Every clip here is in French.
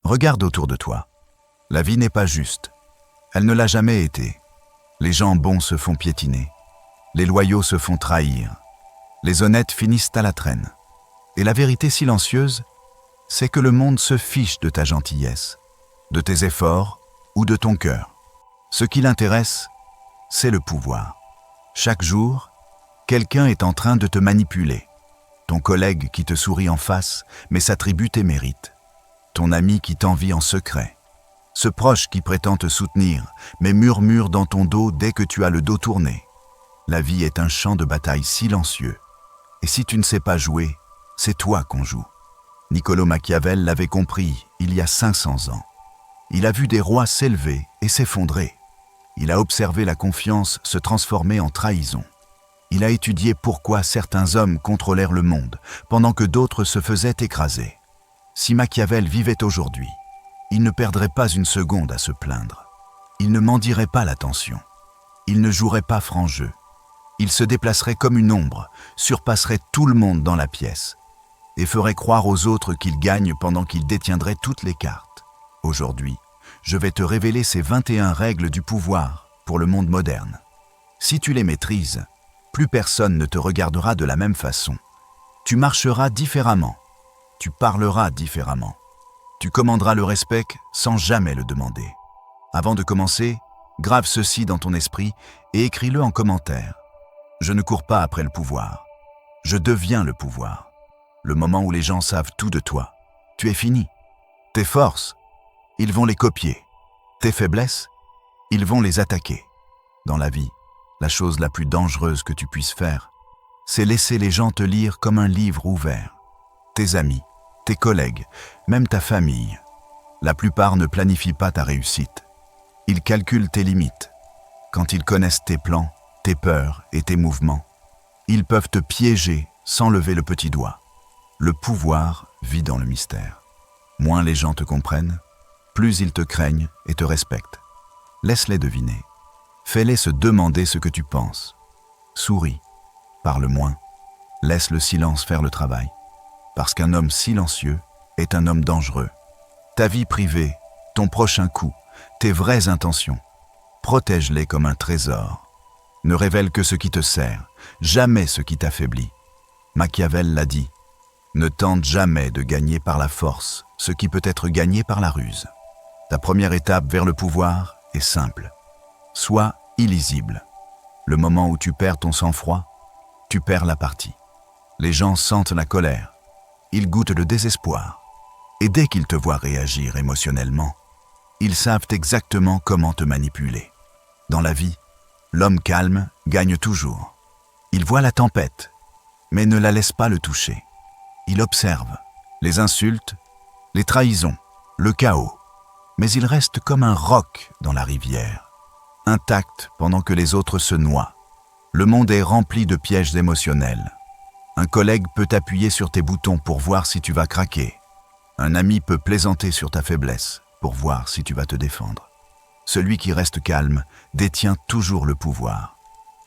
Regarde autour de toi. La vie n'est pas juste. Elle ne l'a jamais été. Les gens bons se font piétiner. Les loyaux se font trahir. Les honnêtes finissent à la traîne. Et la vérité silencieuse, c'est que le monde se fiche de ta gentillesse, de tes efforts ou de ton cœur. Ce qui l'intéresse, c'est le pouvoir. Chaque jour, quelqu'un est en train de te manipuler. Ton collègue qui te sourit en face, mais s'attribue tes mérites. Ton ami qui t'envie en secret. Ce proche qui prétend te soutenir, mais murmure dans ton dos dès que tu as le dos tourné. La vie est un champ de bataille silencieux. Et si tu ne sais pas jouer, c'est toi qu'on joue. Niccolò Machiavel l'avait compris il y a 500 ans. Il a vu des rois s'élever et s'effondrer. Il a observé la confiance se transformer en trahison. Il a étudié pourquoi certains hommes contrôlèrent le monde, pendant que d'autres se faisaient écraser. Si Machiavel vivait aujourd'hui, il ne perdrait pas une seconde à se plaindre. Il ne mendirait pas l'attention. Il ne jouerait pas franc jeu. Il se déplacerait comme une ombre, surpasserait tout le monde dans la pièce et ferait croire aux autres qu'il gagne pendant qu'il détiendrait toutes les cartes. Aujourd'hui, je vais te révéler ces 21 règles du pouvoir pour le monde moderne. Si tu les maîtrises, plus personne ne te regardera de la même façon. Tu marcheras différemment. Tu parleras différemment. Tu commanderas le respect sans jamais le demander. Avant de commencer, grave ceci dans ton esprit et écris-le en commentaire. Je ne cours pas après le pouvoir. Je deviens le pouvoir. Le moment où les gens savent tout de toi, tu es fini. Tes forces, ils vont les copier. Tes faiblesses, ils vont les attaquer. Dans la vie, la chose la plus dangereuse que tu puisses faire, c'est laisser les gens te lire comme un livre ouvert. Tes amis, tes collègues, même ta famille. La plupart ne planifient pas ta réussite. Ils calculent tes limites. Quand ils connaissent tes plans, tes peurs et tes mouvements, ils peuvent te piéger sans lever le petit doigt. Le pouvoir vit dans le mystère. Moins les gens te comprennent, plus ils te craignent et te respectent. Laisse-les deviner. Fais-les se demander ce que tu penses. Souris, parle moins, laisse le silence faire le travail. Parce qu'un homme silencieux est un homme dangereux. Ta vie privée, ton prochain coup, tes vraies intentions, protège-les comme un trésor. Ne révèle que ce qui te sert, jamais ce qui t'affaiblit. Machiavel l'a dit. Ne tente jamais de gagner par la force ce qui peut être gagné par la ruse. Ta première étape vers le pouvoir est simple. Sois illisible. Le moment où tu perds ton sang-froid, tu perds la partie. Les gens sentent la colère. Ils goûtent le désespoir. Et dès qu'ils te voient réagir émotionnellement, ils savent exactement comment te manipuler. Dans la vie, l'homme calme gagne toujours. Il voit la tempête, mais ne la laisse pas le toucher. Il observe les insultes, les trahisons, le chaos, mais il reste comme un roc dans la rivière, intact pendant que les autres se noient. Le monde est rempli de pièges émotionnels. Un collègue peut t'appuyer sur tes boutons pour voir si tu vas craquer. Un ami peut plaisanter sur ta faiblesse pour voir si tu vas te défendre. Celui qui reste calme détient toujours le pouvoir.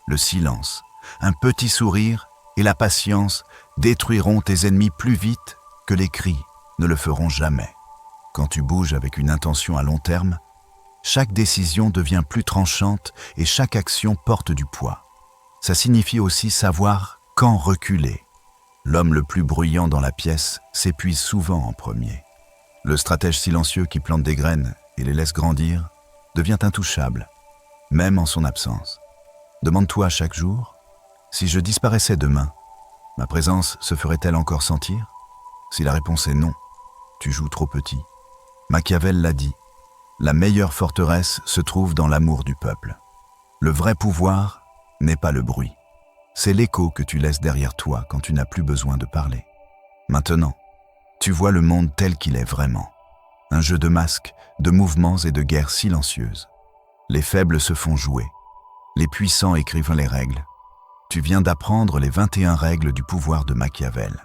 Le silence, un petit sourire et la patience détruiront tes ennemis plus vite que les cris ne le feront jamais. Quand tu bouges avec une intention à long terme, chaque décision devient plus tranchante et chaque action porte du poids. Ça signifie aussi savoir quand reculer. L'homme le plus bruyant dans la pièce s'épuise souvent en premier. Le stratège silencieux qui plante des graines et les laisse grandir devient intouchable, même en son absence. Demande-toi chaque jour, si je disparaissais demain, ma présence se ferait-elle encore sentir? Si la réponse est non, tu joues trop petit. Machiavel l'a dit, la meilleure forteresse se trouve dans l'amour du peuple. Le vrai pouvoir n'est pas le bruit. C'est l'écho que tu laisses derrière toi quand tu n'as plus besoin de parler. Maintenant, tu vois le monde tel qu'il est vraiment. Un jeu de masques, de mouvements et de guerres silencieuses. Les faibles se font jouer. Les puissants écrivent les règles. Tu viens d'apprendre les 21 règles du pouvoir de Machiavel.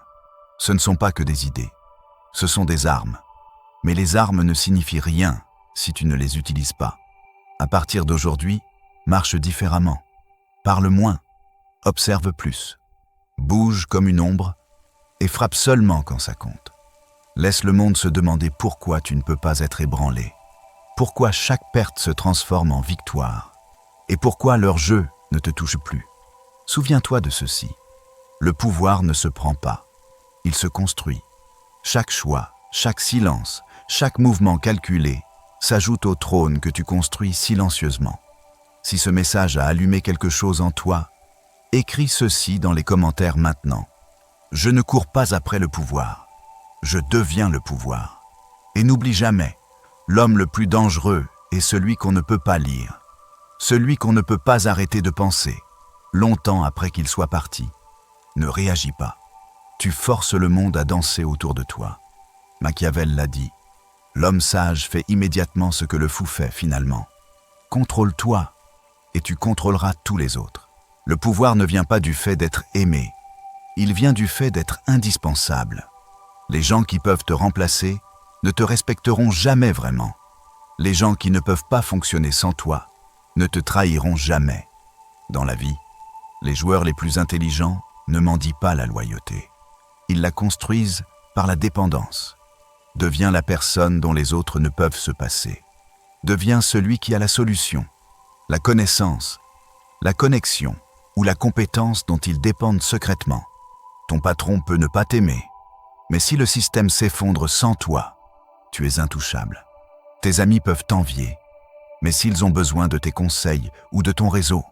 Ce ne sont pas que des idées. Ce sont des armes. Mais les armes ne signifient rien si tu ne les utilises pas. À partir d'aujourd'hui, marche différemment. Parle moins. Observe plus. Bouge comme une ombre et frappe seulement quand ça compte. Laisse le monde se demander pourquoi tu ne peux pas être ébranlé, pourquoi chaque perte se transforme en victoire, et pourquoi leur jeu ne te touche plus. Souviens-toi de ceci. Le pouvoir ne se prend pas, il se construit. Chaque choix, chaque silence, chaque mouvement calculé s'ajoute au trône que tu construis silencieusement. Si ce message a allumé quelque chose en toi, écris ceci dans les commentaires maintenant. Je ne cours pas après le pouvoir, je deviens le pouvoir. Et n'oublie jamais, l'homme le plus dangereux est celui qu'on ne peut pas lire, celui qu'on ne peut pas arrêter de penser, longtemps après qu'il soit parti. Ne réagis pas. Tu forces le monde à danser autour de toi. Machiavel l'a dit. L'homme sage fait immédiatement ce que le fou fait finalement. Contrôle-toi et tu contrôleras tous les autres. Le pouvoir ne vient pas du fait d'être aimé. Il vient du fait d'être indispensable. Les gens qui peuvent te remplacer ne te respecteront jamais vraiment. Les gens qui ne peuvent pas fonctionner sans toi ne te trahiront jamais. Dans la vie, les joueurs les plus intelligents ne mendient pas la loyauté. Ils la construisent par la dépendance. Deviens la personne dont les autres ne peuvent se passer. Deviens celui qui a la solution, la connaissance, la connexion ou la compétence dont ils dépendent secrètement. Ton patron peut ne pas t'aimer, mais si le système s'effondre sans toi, tu es intouchable. Tes amis peuvent t'envier, mais s'ils ont besoin de tes conseils ou de ton réseau,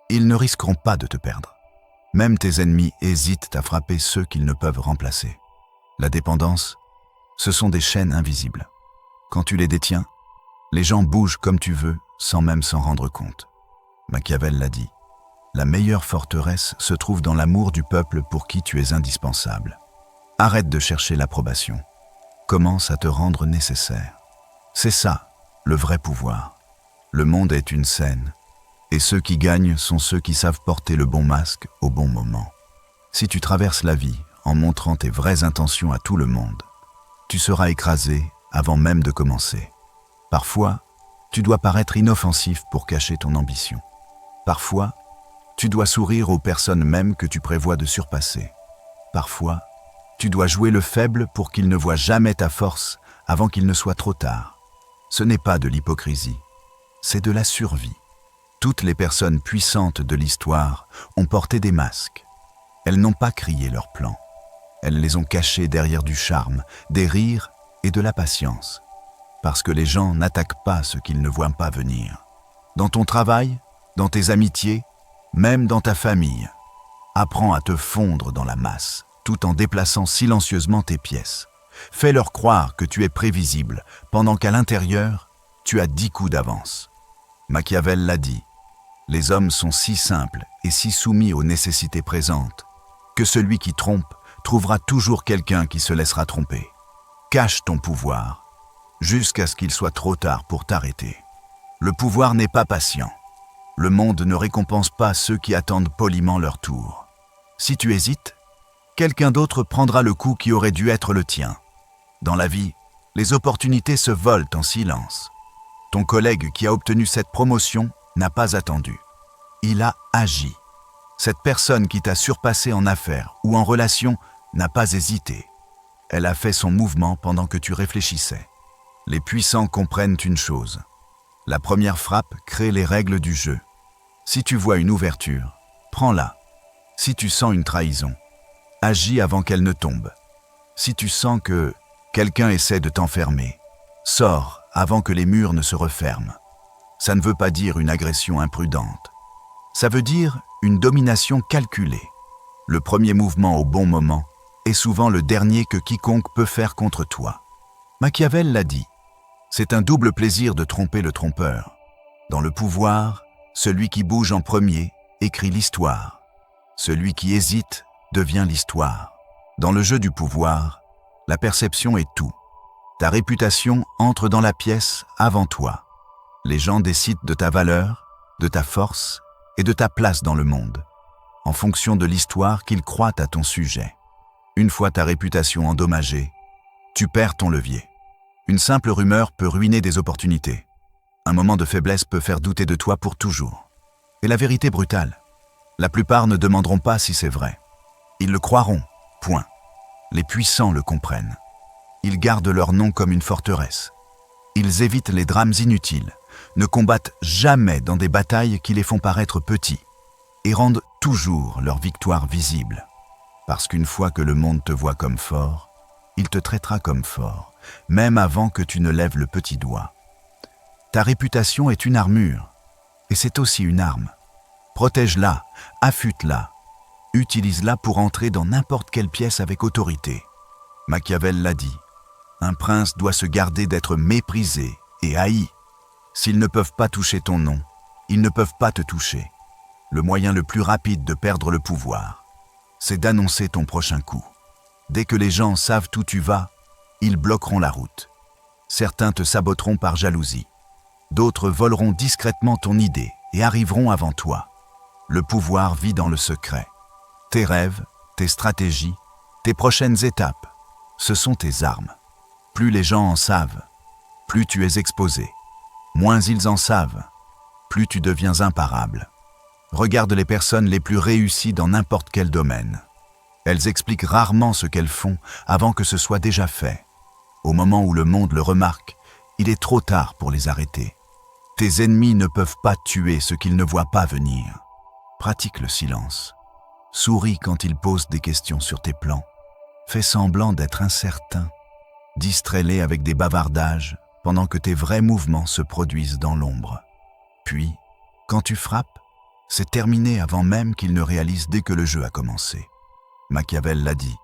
ils ne risqueront pas de te perdre. Même tes ennemis hésitent à frapper ceux qu'ils ne peuvent remplacer. La dépendance, ce sont des chaînes invisibles. Quand tu les détiens, les gens bougent comme tu veux sans même s'en rendre compte. Machiavel l'a dit. La meilleure forteresse se trouve dans l'amour du peuple pour qui tu es indispensable. Arrête de chercher l'approbation. Commence à te rendre nécessaire. C'est ça, le vrai pouvoir. Le monde est une scène. Et ceux qui gagnent sont ceux qui savent porter le bon masque au bon moment. Si tu traverses la vie en montrant tes vraies intentions à tout le monde, tu seras écrasé avant même de commencer. Parfois, tu dois paraître inoffensif pour cacher ton ambition. Parfois, tu dois sourire aux personnes mêmes que tu prévois de surpasser. Parfois, tu dois jouer le faible pour qu'ils ne voient jamais ta force avant qu'il ne soit trop tard. Ce n'est pas de l'hypocrisie, c'est de la survie. Toutes les personnes puissantes de l'histoire ont porté des masques. Elles n'ont pas crié leurs plans. Elles les ont cachés derrière du charme, des rires et de la patience. Parce que les gens n'attaquent pas ce qu'ils ne voient pas venir. Dans ton travail, dans tes amitiés, même dans ta famille, apprends à te fondre dans la masse, tout en déplaçant silencieusement tes pièces. Fais-leur croire que tu es prévisible, pendant qu'à l'intérieur, tu as 10 coups d'avance. Machiavel l'a dit. Les hommes sont si simples et si soumis aux nécessités présentes que celui qui trompe trouvera toujours quelqu'un qui se laissera tromper. Cache ton pouvoir jusqu'à ce qu'il soit trop tard pour t'arrêter. Le pouvoir n'est pas patient. Le monde ne récompense pas ceux qui attendent poliment leur tour. Si tu hésites, quelqu'un d'autre prendra le coup qui aurait dû être le tien. Dans la vie, les opportunités se volent en silence. Ton collègue qui a obtenu cette promotion n'a pas attendu. Il a agi. Cette personne qui t'a surpassé en affaires ou en relation n'a pas hésité. Elle a fait son mouvement pendant que tu réfléchissais. Les puissants comprennent une chose. La première frappe crée les règles du jeu. Si tu vois une ouverture, prends-la. Si tu sens une trahison, agis avant qu'elle ne tombe. Si tu sens que quelqu'un essaie de t'enfermer, sors avant que les murs ne se referment. Ça ne veut pas dire une agression imprudente. Ça veut dire une domination calculée. Le premier mouvement au bon moment est souvent le dernier que quiconque peut faire contre toi. Machiavel l'a dit. C'est un double plaisir de tromper le trompeur. Dans le pouvoir, celui qui bouge en premier écrit l'histoire. Celui qui hésite devient l'histoire. Dans le jeu du pouvoir, la perception est tout. Ta réputation entre dans la pièce avant toi. Les gens décident de ta valeur, de ta force et de ta place dans le monde, en fonction de l'histoire qu'ils croient à ton sujet. Une fois ta réputation endommagée, tu perds ton levier. Une simple rumeur peut ruiner des opportunités. Un moment de faiblesse peut faire douter de toi pour toujours. Et la vérité brutale, la plupart ne demanderont pas si c'est vrai. Ils le croiront, point. Les puissants le comprennent. Ils gardent leur nom comme une forteresse. Ils évitent les drames inutiles, ne combattent jamais dans des batailles qui les font paraître petits et rendent toujours leur victoire visible. Parce qu'une fois que le monde te voit comme fort, il te traitera comme fort, même avant que tu ne lèves le petit doigt. Ta réputation est une armure, et c'est aussi une arme. Protège-la, affûte-la, utilise-la pour entrer dans n'importe quelle pièce avec autorité. Machiavel l'a dit, un prince doit se garder d'être méprisé et haï. S'ils ne peuvent pas toucher ton nom, ils ne peuvent pas te toucher. Le moyen le plus rapide de perdre le pouvoir, c'est d'annoncer ton prochain coup. Dès que les gens savent où tu vas, ils bloqueront la route. Certains te saboteront par jalousie. D'autres voleront discrètement ton idée et arriveront avant toi. Le pouvoir vit dans le secret. Tes rêves, tes stratégies, tes prochaines étapes, ce sont tes armes. Plus les gens en savent, plus tu es exposé. Moins ils en savent, plus tu deviens imparable. Regarde les personnes les plus réussies dans n'importe quel domaine. Elles expliquent rarement ce qu'elles font avant que ce soit déjà fait. Au moment où le monde le remarque, il est trop tard pour les arrêter. Tes ennemis ne peuvent pas tuer ce qu'ils ne voient pas venir. Pratique le silence. Souris quand ils posent des questions sur tes plans. Fais semblant d'être incertain. Distrais-les avec des bavardages pendant que tes vrais mouvements se produisent dans l'ombre. Puis, quand tu frappes, c'est terminé avant même qu'ils ne réalisent dès que le jeu a commencé. Machiavel l'a dit,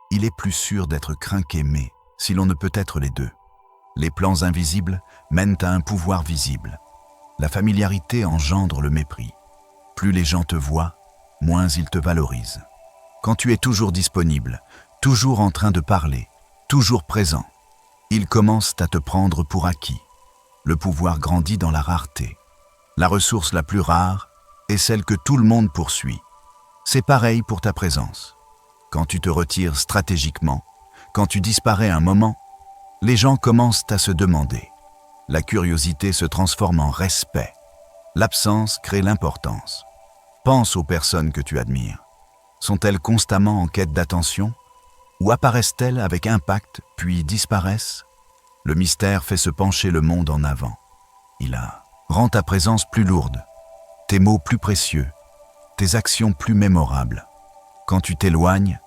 il est plus sûr d'être craint qu'aimé si l'on ne peut être les deux. Les plans invisibles mènent à un pouvoir visible. La familiarité engendre le mépris. Plus les gens te voient, moins ils te valorisent. Quand tu es toujours disponible, toujours en train de parler, toujours présent, ils commencent à te prendre pour acquis. Le pouvoir grandit dans la rareté. La ressource la plus rare est celle que tout le monde poursuit. C'est pareil pour ta présence. Quand tu te retires stratégiquement, quand tu disparais un moment, les gens commencent à se demander. La curiosité se transforme en respect. L'absence crée l'importance. Pense aux personnes que tu admires. Sont-elles constamment en quête d'attention? Ou apparaissent-elles avec impact puis disparaissent? Le mystère fait se pencher le monde en avant. Rend ta présence plus lourde, tes mots plus précieux, tes actions plus mémorables. Quand tu t'éloignes,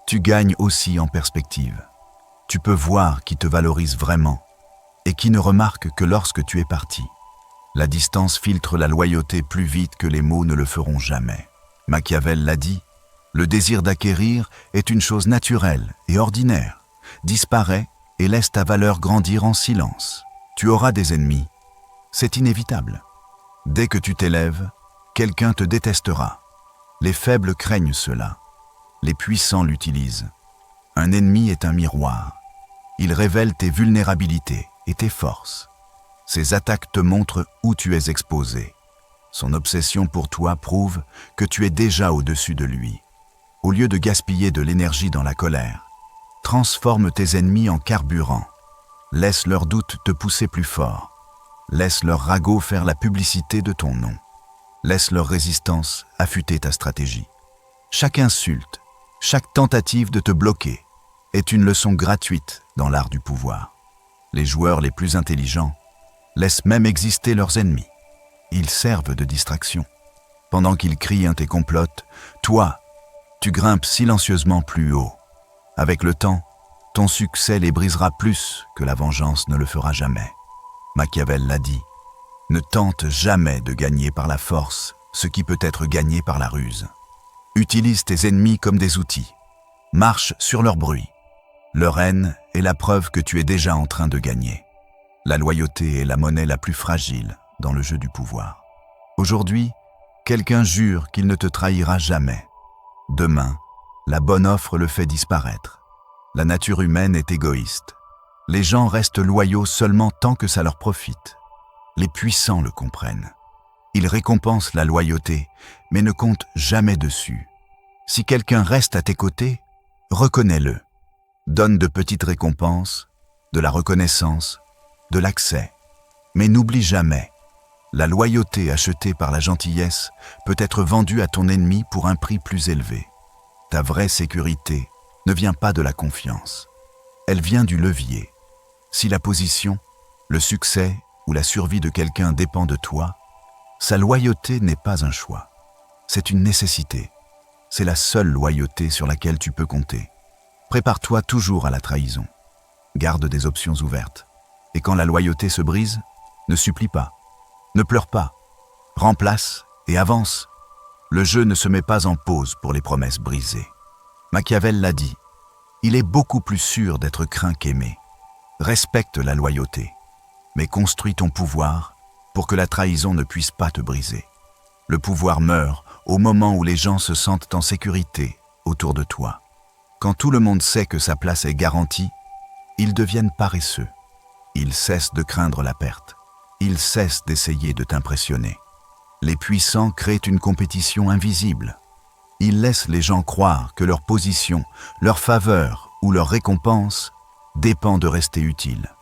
tu gagnes aussi en perspective. Tu peux voir qui te valorise vraiment et qui ne remarque que lorsque tu es parti. La distance filtre la loyauté plus vite que les mots ne le feront jamais. Machiavel l'a dit, le désir d'acquérir est une chose naturelle et ordinaire, disparaît et laisse ta valeur grandir en silence. Tu auras des ennemis, c'est inévitable. Dès que tu t'élèves, quelqu'un te détestera. Les faibles craignent cela. Les puissants l'utilisent. Un ennemi est un miroir. Il révèle tes vulnérabilités et tes forces. Ses attaques te montrent où tu es exposé. Son obsession pour toi prouve que tu es déjà au-dessus de lui. Au lieu de gaspiller de l'énergie dans la colère, transforme tes ennemis en carburant. Laisse leurs doutes te pousser plus fort. Laisse leurs ragots faire la publicité de ton nom. Laisse leur résistance affûter ta stratégie. Chaque insulte, chaque tentative de te bloquer est une leçon gratuite dans l'art du pouvoir. Les joueurs les plus intelligents laissent même exister leurs ennemis. Ils servent de distraction. Pendant qu'ils crient un tes complotes, toi, tu grimpes silencieusement plus haut. Avec le temps, ton succès les brisera plus que la vengeance ne le fera jamais. Machiavel l'a dit, ne tente jamais de gagner par la force ce qui peut être gagné par la ruse. Utilise tes ennemis comme des outils. Marche sur leur bruit. Leur haine est la preuve que tu es déjà en train de gagner. La loyauté est la monnaie la plus fragile dans le jeu du pouvoir. Aujourd'hui, quelqu'un jure qu'il ne te trahira jamais. Demain, la bonne offre le fait disparaître. La nature humaine est égoïste. Les gens restent loyaux seulement tant que ça leur profite. Les puissants le comprennent. Ils récompensent la loyauté, mais ne comptent jamais dessus. Si quelqu'un reste à tes côtés, reconnais-le. Donne de petites récompenses, de la reconnaissance, de l'accès. Mais n'oublie jamais, la loyauté achetée par la gentillesse peut être vendue à ton ennemi pour un prix plus élevé. Ta vraie sécurité ne vient pas de la confiance. elle vient du levier. Si la position, le succès ou la survie de quelqu'un dépend de toi, sa loyauté n'est pas un choix. C'est une nécessité. C'est la seule loyauté sur laquelle tu peux compter. Prépare-toi toujours à la trahison. Garde des options ouvertes. Et quand la loyauté se brise, ne supplie pas. Ne pleure pas. Remplace et avance. Le jeu ne se met pas en pause pour les promesses brisées. Machiavel l'a dit. Il est beaucoup plus sûr d'être craint qu'aimé. Respecte la loyauté, mais construis ton pouvoir pour que la trahison ne puisse pas te briser. Le pouvoir meurt au moment où les gens se sentent en sécurité autour de toi. Quand tout le monde sait que sa place est garantie, ils deviennent paresseux. Ils cessent de craindre la perte. Ils cessent d'essayer de t'impressionner. Les puissants créent une compétition invisible. Ils laissent les gens croire que leur position, leur faveur ou leur récompense dépend de rester utile.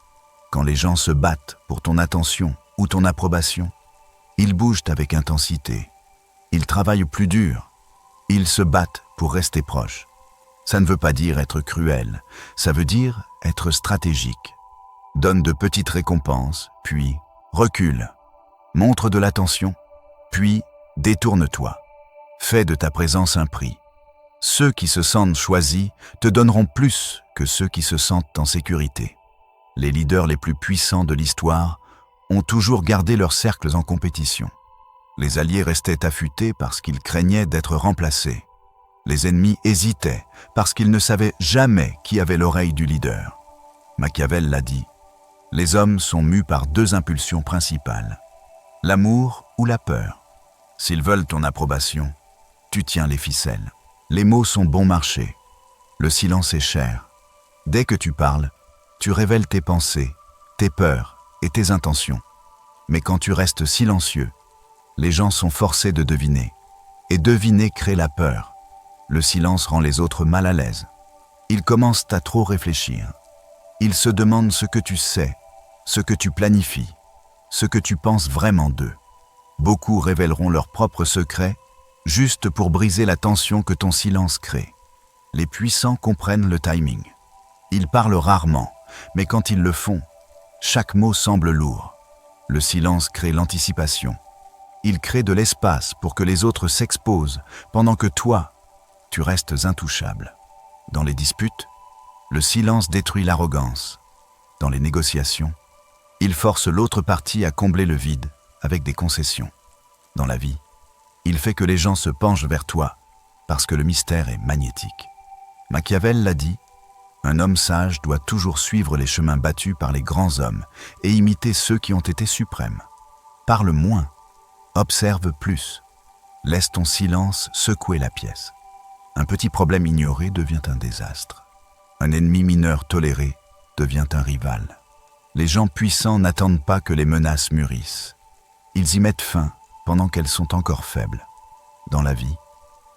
Quand les gens se battent pour ton attention ou ton approbation, ils bougent avec intensité. Ils travaillent plus dur. Ils se battent pour rester proches. Ça ne veut pas dire être cruel, ça veut dire être stratégique. Donne de petites récompenses, puis recule. Montre de l'attention, puis détourne-toi. Fais de ta présence un prix. Ceux qui se sentent choisis te donneront plus que ceux qui se sentent en sécurité. Les leaders les plus puissants de l'histoire ont toujours gardé leurs cercles en compétition. Les alliés restaient affûtés parce qu'ils craignaient d'être remplacés. Les ennemis hésitaient parce qu'ils ne savaient jamais qui avait l'oreille du leader. Machiavel l'a dit, les hommes sont mus par deux impulsions principales, l'amour ou la peur. S'ils veulent ton approbation, tu tiens les ficelles. Les mots sont bon marché. Le silence est cher. Dès que tu parles, tu révèles tes pensées, tes peurs et tes intentions. Mais quand tu restes silencieux, les gens sont forcés de deviner. Et deviner crée la peur. Le silence rend les autres mal à l'aise. Ils commencent à trop réfléchir. Ils se demandent ce que tu sais, ce que tu planifies, ce que tu penses vraiment d'eux. Beaucoup révéleront leurs propres secrets juste pour briser la tension que ton silence crée. Les puissants comprennent le timing. Ils parlent rarement, mais quand ils le font, chaque mot semble lourd. Le silence crée l'anticipation. Il crée de l'espace pour que les autres s'exposent, pendant que toi, tu restes intouchable. Dans les disputes, le silence détruit l'arrogance. Dans les négociations, il force l'autre partie à combler le vide avec des concessions. Dans la vie, il fait que les gens se penchent vers toi parce que le mystère est magnétique. Machiavel l'a dit, un homme sage doit toujours suivre les chemins battus par les grands hommes et imiter ceux qui ont été suprêmes. Parle moins, observe plus, laisse ton silence secouer la pièce. Un petit problème ignoré devient un désastre. Un ennemi mineur toléré devient un rival. Les gens puissants n'attendent pas que les menaces mûrissent. Ils y mettent fin pendant qu'elles sont encore faibles. Dans la vie,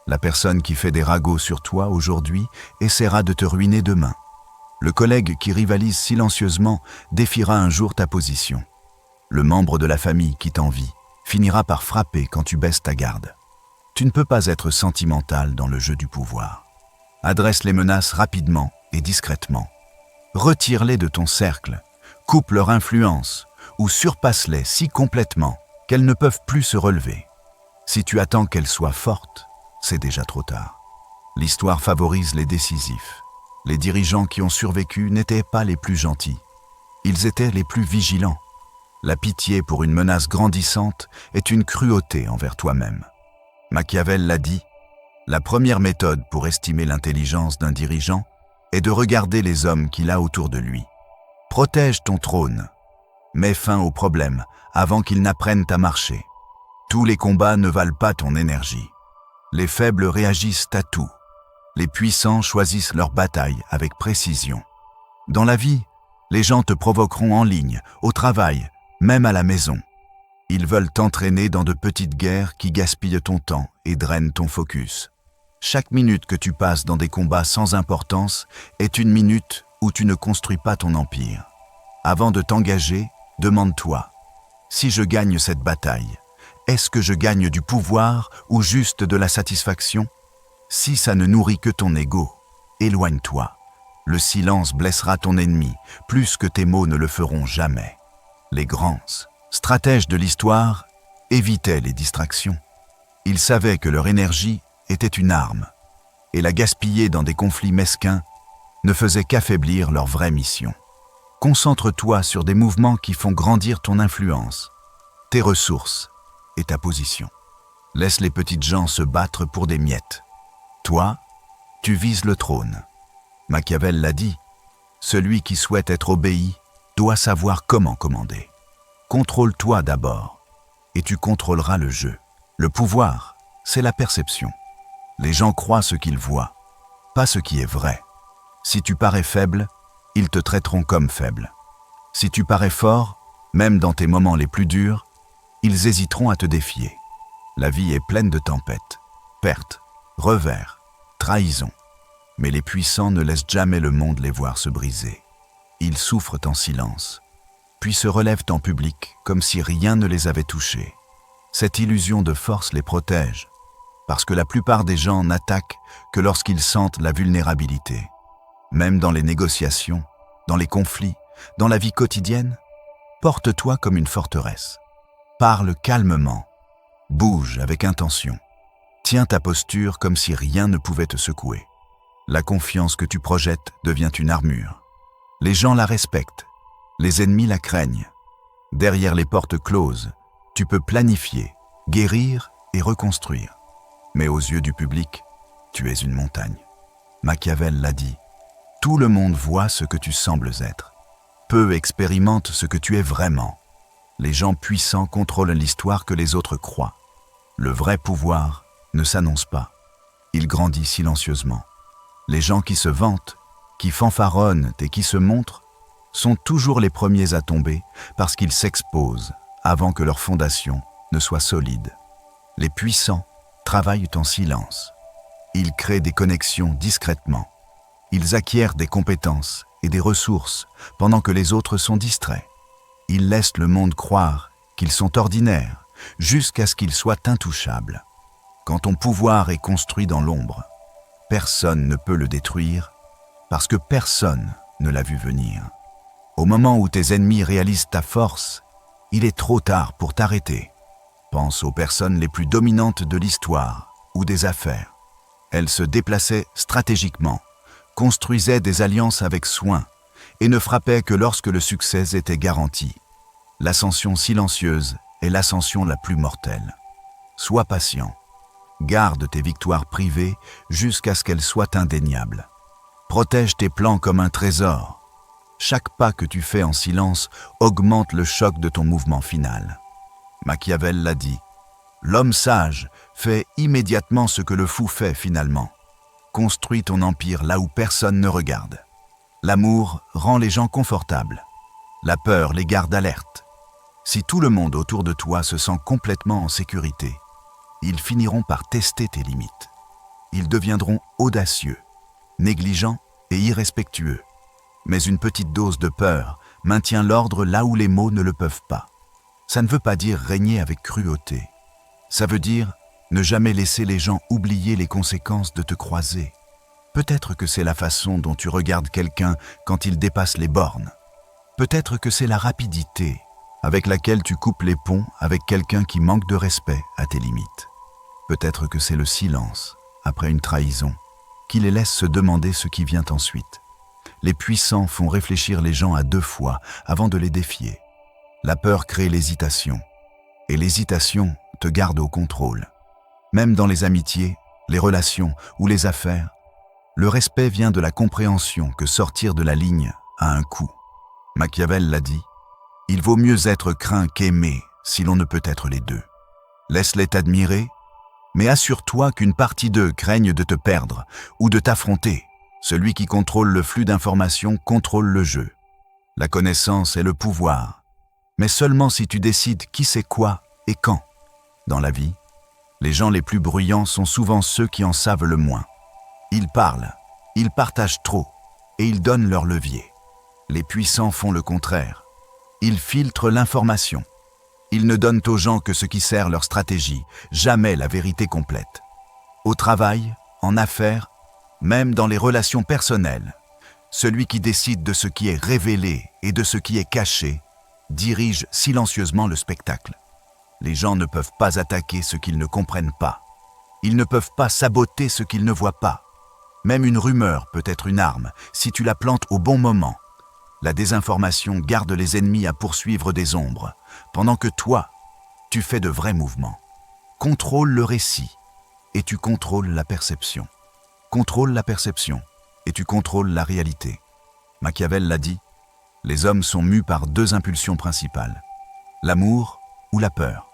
la personne qui fait des ragots sur toi aujourd'hui essaiera de te ruiner demain. Le collègue qui rivalise silencieusement défiera un jour ta position. Le membre de la famille qui t'envie finira par frapper quand tu baisses ta garde. Tu ne peux pas être sentimental dans le jeu du pouvoir. Adresse les menaces rapidement et discrètement. Retire-les de ton cercle, coupe leur influence ou surpasse-les si complètement qu'elles ne peuvent plus se relever. Si tu attends qu'elles soient fortes, c'est déjà trop tard. L'histoire favorise les décisifs. Les dirigeants qui ont survécu n'étaient pas les plus gentils. Ils étaient les plus vigilants. La pitié pour une menace grandissante est une cruauté envers toi-même. Machiavel l'a dit, la première méthode pour estimer l'intelligence d'un dirigeant est de regarder les hommes qu'il a autour de lui. Protège ton trône. Mets fin aux problèmes avant qu'ils n'apprennent à marcher. Tous les combats ne valent pas ton énergie. Les faibles réagissent à tout. Les puissants choisissent leur bataille avec précision. Dans la vie, les gens te provoqueront en ligne, au travail, même à la maison. Ils veulent t'entraîner dans de petites guerres qui gaspillent ton temps et drainent ton focus. Chaque minute que tu passes dans des combats sans importance est une minute où tu ne construis pas ton empire. Avant de t'engager, demande-toi, si je gagne cette bataille, est-ce que je gagne du pouvoir ou juste de la satisfaction? Si ça ne nourrit que ton ego, éloigne-toi. Le silence blessera ton ennemi, plus que tes mots ne le feront jamais. Les grands stratèges de l'histoire évitaient les distractions. Ils savaient que leur énergie était une arme, et la gaspiller dans des conflits mesquins ne faisait qu'affaiblir leur vraie mission. Concentre-toi sur des mouvements qui font grandir ton influence, tes ressources et ta position. Laisse les petites gens se battre pour des miettes. Toi, tu vises le trône. Machiavel l'a dit, celui qui souhaite être obéi doit savoir comment commander. Contrôle-toi d'abord, et tu contrôleras le jeu. Le pouvoir, c'est la perception. Les gens croient ce qu'ils voient, pas ce qui est vrai. Si tu parais faible, ils te traiteront comme faible. Si tu parais fort, même dans tes moments les plus durs, ils hésiteront à te défier. La vie est pleine de tempêtes, pertes, revers, trahisons. Mais les puissants ne laissent jamais le monde les voir se briser. Ils souffrent en silence, puis se relèvent en public comme si rien ne les avait touchés. Cette illusion de force les protège, parce que la plupart des gens n'attaquent que lorsqu'ils sentent la vulnérabilité. Même dans les négociations, dans les conflits, dans la vie quotidienne, porte-toi comme une forteresse. Parle calmement, bouge avec intention. Tiens ta posture comme si rien ne pouvait te secouer. La confiance que tu projettes devient une armure. Les gens la respectent, les ennemis la craignent. Derrière les portes closes, tu peux planifier, guérir et reconstruire. Mais aux yeux du public, tu es une montagne. Machiavel l'a dit, tout le monde voit ce que tu sembles être. Peu expérimentent ce que tu es vraiment. Les gens puissants contrôlent l'histoire que les autres croient. Le vrai pouvoir ne s'annonce pas. Il grandit silencieusement. Les gens qui se vantent, qui fanfaronnent et qui se montrent sont toujours les premiers à tomber parce qu'ils s'exposent avant que leur fondation ne soit solide. Les puissants travaillent en silence. Ils créent des connexions discrètement. Ils acquièrent des compétences et des ressources pendant que les autres sont distraits. Ils laissent le monde croire qu'ils sont ordinaires jusqu'à ce qu'ils soient intouchables. Quand ton pouvoir est construit dans l'ombre, personne ne peut le détruire parce que personne ne l'a vu venir. Au moment où tes ennemis réalisent ta force, il est trop tard pour t'arrêter. Pense aux personnes les plus dominantes de l'histoire ou des affaires. Elles se déplaçaient stratégiquement, construisaient des alliances avec soin et ne frappaient que lorsque le succès était garanti. L'ascension silencieuse est l'ascension la plus mortelle. Sois patient. Garde tes victoires privées jusqu'à ce qu'elles soient indéniables. Protège tes plans comme un trésor. Chaque pas que tu fais en silence augmente le choc de ton mouvement final. Machiavel l'a dit, l'homme sage fait immédiatement ce que le fou fait finalement. Construis ton empire là où personne ne regarde. L'amour rend les gens confortables. La peur les garde alertes. Si tout le monde autour de toi se sent complètement en sécurité, ils finiront par tester tes limites. Ils deviendront audacieux, négligents et irrespectueux. Mais une petite dose de peur maintient l'ordre là où les mots ne le peuvent pas. Ça ne veut pas dire régner avec cruauté. Ça veut dire ne jamais laisser les gens oublier les conséquences de te croiser. Peut-être que c'est la façon dont tu regardes quelqu'un quand il dépasse les bornes. Peut-être que c'est la rapidité avec laquelle tu coupes les ponts avec quelqu'un qui manque de respect à tes limites. Peut-être que c'est le silence, après une trahison, qui les laisse se demander ce qui vient ensuite. Les puissants font réfléchir les gens à 2 fois avant de les défier. La peur crée l'hésitation, et l'hésitation te garde au contrôle. Même dans les amitiés, les relations ou les affaires, le respect vient de la compréhension que sortir de la ligne a un coût. Machiavel l'a dit, il vaut mieux être craint qu'aimé si l'on ne peut être les deux. Laisse-les t'admirer, mais assure-toi qu'une partie d'eux craignent de te perdre ou de t'affronter. Celui qui contrôle le flux d'informations contrôle le jeu. La connaissance est le pouvoir, mais seulement si tu décides qui sait quoi et quand. Dans la vie, les gens les plus bruyants sont souvent ceux qui en savent le moins. Ils parlent, ils partagent trop et ils donnent leur levier. Les puissants font le contraire. Ils filtrent l'information. Ils ne donnent aux gens que ce qui sert leur stratégie, jamais la vérité complète. Au travail, en affaires, même dans les relations personnelles, celui qui décide de ce qui est révélé et de ce qui est caché, dirige silencieusement le spectacle. Les gens ne peuvent pas attaquer ce qu'ils ne comprennent pas. Ils ne peuvent pas saboter ce qu'ils ne voient pas. Même une rumeur peut être une arme si tu la plantes au bon moment. La désinformation garde les ennemis à poursuivre des ombres, pendant que toi, tu fais de vrais mouvements. Contrôle le récit et tu contrôles la perception. Contrôle la perception et tu contrôles la réalité. Machiavel l'a dit, les hommes sont mus par deux impulsions principales, l'amour ou la peur.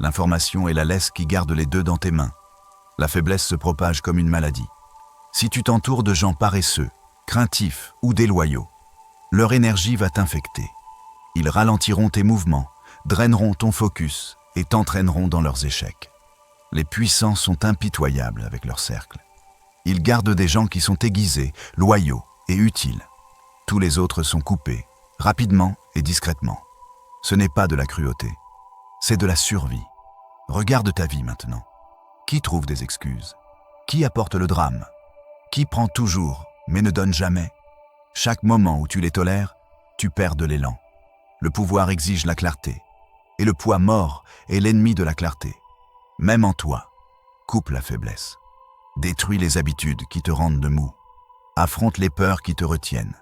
L'information est la laisse qui garde les deux dans tes mains. La faiblesse se propage comme une maladie. Si tu t'entoures de gens paresseux, craintifs ou déloyaux, leur énergie va t'infecter. Ils ralentiront tes mouvements, draineront ton focus et t'entraîneront dans leurs échecs. Les puissants sont impitoyables avec leur cercle. Ils gardent des gens qui sont aiguisés, loyaux et utiles. Tous les autres sont coupés, rapidement et discrètement. Ce n'est pas de la cruauté, c'est de la survie. Regarde ta vie maintenant. Qui trouve des excuses? Qui apporte le drame? Qui prend toujours, mais ne donne jamais? Chaque moment où tu les tolères, tu perds de l'élan. Le pouvoir exige la clarté, et le poids mort est l'ennemi de la clarté. Même en toi, coupe la faiblesse. Détruis les habitudes qui te rendent mou. Affronte les peurs qui te retiennent.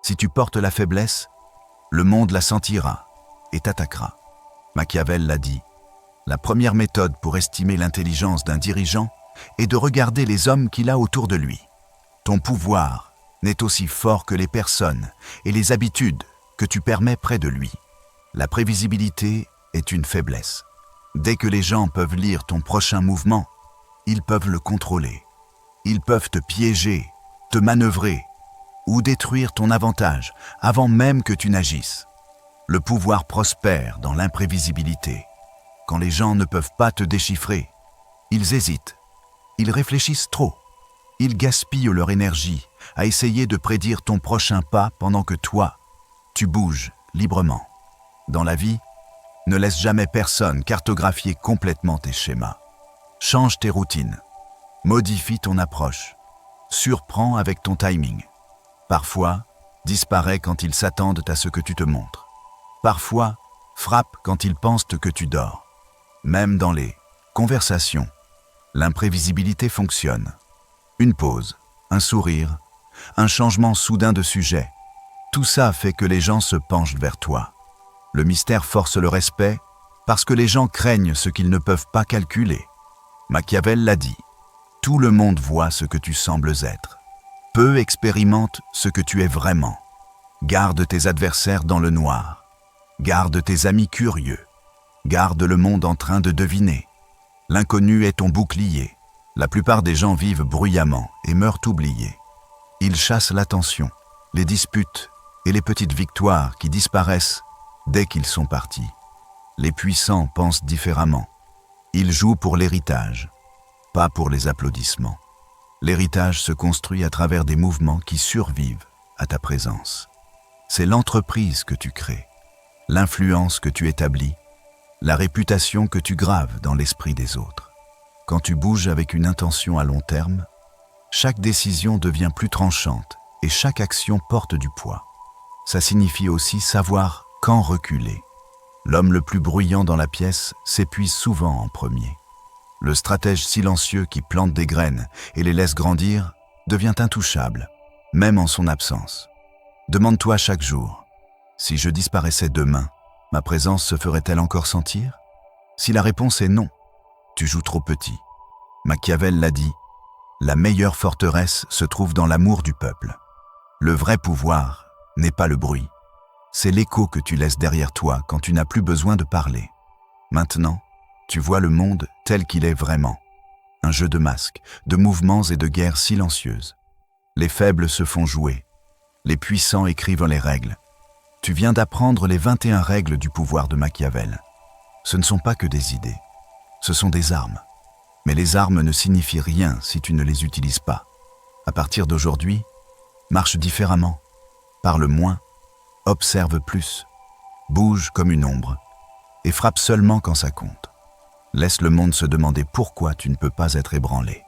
Si tu portes la faiblesse, le monde la sentira et t'attaquera. Machiavel l'a dit, la première méthode pour estimer l'intelligence d'un dirigeant est de regarder les hommes qu'il a autour de lui. Ton pouvoir n'est aussi fort que les personnes et les habitudes que tu permets près de lui. La prévisibilité est une faiblesse. Dès que les gens peuvent lire ton prochain mouvement, ils peuvent le contrôler. Ils peuvent te piéger, te manœuvrer ou détruire ton avantage avant même que tu n'agisses. Le pouvoir prospère dans l'imprévisibilité. Quand les gens ne peuvent pas te déchiffrer, ils hésitent, ils réfléchissent trop, ils gaspillent leur énergie à essayer de prédire ton prochain pas pendant que toi, tu bouges librement. Dans la vie, ne laisse jamais personne cartographier complètement tes schémas. Change tes routines, modifie ton approche, surprends avec ton timing. Parfois, disparais quand ils s'attendent à ce que tu te montres. Parfois, frappe quand ils pensent que tu dors. Même dans les conversations, l'imprévisibilité fonctionne. Une pause, un sourire, un changement soudain de sujet, tout ça fait que les gens se penchent vers toi. Le mystère force le respect parce que les gens craignent ce qu'ils ne peuvent pas calculer. Machiavel l'a dit, tout le monde voit ce que tu sembles être. Peu expérimentent ce que tu es vraiment. Garde tes adversaires dans le noir. Garde tes amis curieux. Garde le monde en train de deviner. L'inconnu est ton bouclier. La plupart des gens vivent bruyamment et meurent oubliés. Ils chassent l'attention, les disputes et les petites victoires qui disparaissent dès qu'ils sont partis. Les puissants pensent différemment. Ils jouent pour l'héritage, pas pour les applaudissements. L'héritage se construit à travers des mouvements qui survivent à ta présence. C'est l'entreprise que tu crées, l'influence que tu établis, la réputation que tu graves dans l'esprit des autres. Quand tu bouges avec une intention à long terme, chaque décision devient plus tranchante et chaque action porte du poids. Ça signifie aussi savoir quand reculer. L'homme le plus bruyant dans la pièce s'épuise souvent en premier. Le stratège silencieux qui plante des graines et les laisse grandir devient intouchable, même en son absence. Demande-toi chaque jour, si je disparaissais demain, ma présence se ferait-elle encore sentir? Si la réponse est non, tu joues trop petit. Machiavel l'a dit, la meilleure forteresse se trouve dans l'amour du peuple. Le vrai pouvoir n'est pas le bruit, c'est l'écho que tu laisses derrière toi quand tu n'as plus besoin de parler. Maintenant, tu vois le monde tel qu'il est vraiment. Un jeu de masques, de mouvements et de guerres silencieuses. Les faibles se font jouer. Les puissants écrivent les règles. Tu viens d'apprendre les 21 règles du pouvoir de Machiavel. Ce ne sont pas que des idées. Ce sont des armes. Mais les armes ne signifient rien si tu ne les utilises pas. À partir d'aujourd'hui, marche différemment. Parle moins. Observe plus. Bouge comme une ombre. Et frappe seulement quand ça compte. Laisse le monde se demander pourquoi tu ne peux pas être ébranlé.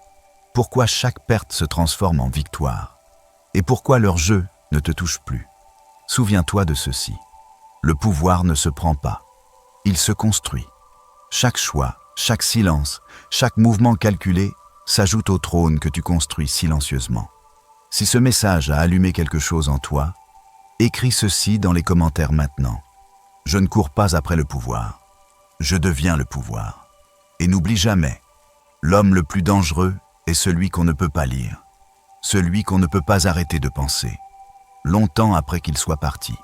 Pourquoi chaque perte se transforme en victoire. et pourquoi leur jeu ne te touche plus. Souviens-toi de ceci. Le pouvoir ne se prend pas. Il se construit. Chaque choix, chaque silence, chaque mouvement calculé s'ajoute au trône que tu construis silencieusement. Si ce message a allumé quelque chose en toi, écris ceci dans les commentaires maintenant. Je ne cours pas après le pouvoir. Je deviens le pouvoir. Et n'oublie jamais, l'homme le plus dangereux est celui qu'on ne peut pas lire, celui qu'on ne peut pas arrêter de penser, longtemps après qu'il soit parti.